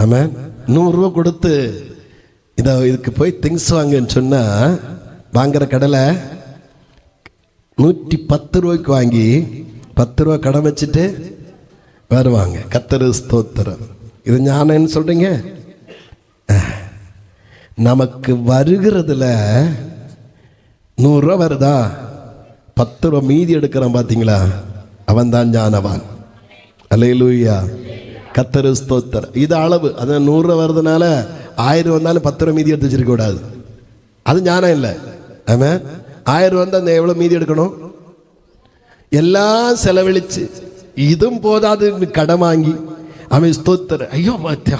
ஆமாம். 100 ரூபா கொடுத்து இதுக்கு போய் திங்ஸ் வாங்கன்னு சொன்னால் வாங்குற கடலை 110 ரூபாய்க்கு வாங்கி 10 ரூபா கடன் வச்சுட்டு வருவாங்க. கர்த்தர் ஸ்தோத்திரம். இது ஞானம்னு சொல்றீங்க. நமக்கு வருகிறதுல 100 ரூபா வருதா, 10 ரூபா மீதி எடுக்கிறான் பார்த்தீங்களா, அவன் தான் ஞானவான். அல்லேலூயா. கர்த்தர் ஸ்தோத்திரம். இது அளவு. அதான் 100 ரூபா வருதுனால 1000 வந்தாலும் 10 ரூபா மீதி எடுத்து வச்சிருக்க கூடாது. அது ஞானம் இல்லை. ஆமாம். 1000 வந்தால் அந்த எவ்வளோ மீதி எடுக்கணும்? எல்லாம் செலவழிச்சு இதுவும் போதாது கடன் வாங்கி அவன் ஸ்தோத்திர, ஐயோ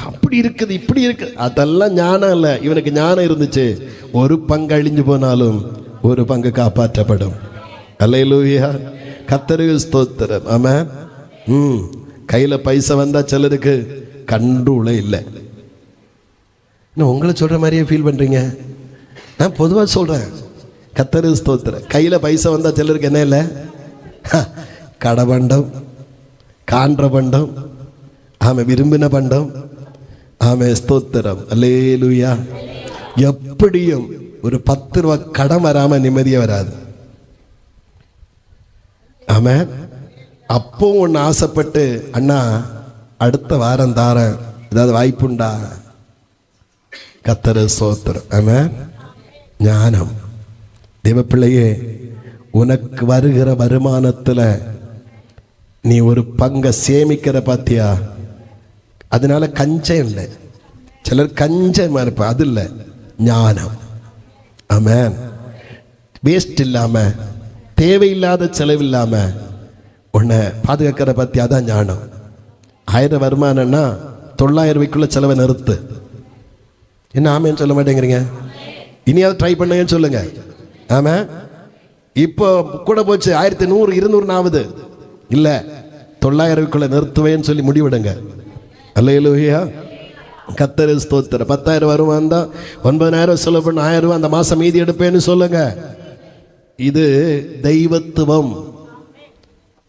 அப்படி இருக்குது இப்படி இருக்கு, அதெல்லாம் ஞானம் இல்லை. இவனுக்கு ஞானம் இருந்துச்சு, ஒரு பங்கு அழிஞ்சு போனாலும் ஒரு பங்கு காப்பாற்றப்படும். அல்லேலூயா. கர்த்தருக்கு ஸ்தோத்திரம். ஆமாம். கையில் பைசா வந்தால் சிலருக்கு கண்டுளே இல்லை. இன்னும் உங்களை சொல்கிற மாதிரியே ஃபீல் பண்ணுறீங்க. நான் பொதுவாக சொல்கிறேன். கர்த்தருக்கு ஸ்தோத்திரம். கையில் பைசா வந்தால் சிலருக்கு என்ன இல்லை, கடபண்டம், காண்ற பண்டம், ஆமாம், விரும்பின பண்டம். ஆமாம், ஸ்தோத்திரம். அல்லேலூயா. எப்படியும் ஒரு 10 ரூபா கடன் வராமல் நிம்மதியாக வராது. ஆமாம். அப்போ ஒன்று ஆசைப்பட்டு, அண்ணா அடுத்த வாரம் தாரேன், ஏதாவது வாய்ப்புண்டா? கர்த்தருக்கு ஸ்தோத்திரம். ஆமாம். ஞானம். தேவப்பிள்ளையே, உனக்கு வருகிற வருமானத்தில் நீ ஒரு பங்கை சேமிக்கிற பார்த்தியா, அதனால கஞ்சம் இல்லை. சிலர் கஞ்சமாக இருப்ப, அது இல்லை ஞானம். ஆமென். வேஸ்ட் இல்லாமல், தேவையில்லாத செலவு இல்லாமல் உன்னை பாதுகாக்கிற பார்த்தியா, அதான் ஞானம். 1000 வருமானம்னா 900 ரூபாய்க்குள்ள செலவை நிறுத்து. என்ன ஆமேன்னு சொல்ல மாட்டேங்கிறீங்க? இனியாவது ட்ரை பண்ணுங்கன்னு சொல்லுங்க. ஆமாம். இப்போ கூட போச்சு, 1100 200 ஆகுது. இல்லை, 900 ரூபாய்க்குள்ள நிறுத்துவேன்னு சொல்லி முடிவிடுங்க. அல்லேலூயா. கர்த்தர் ஸ்தோத்திரம். 10,000 வருமானம் தான், 9,000 செலவு பண்ண 1000 ரூபா அந்த மாதம் மீதி எடுப்பேன்னு சொல்லுங்க. இது தெய்வத்துவம்.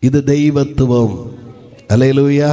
இது தெய்வத்துவம். அல்லேலூயா.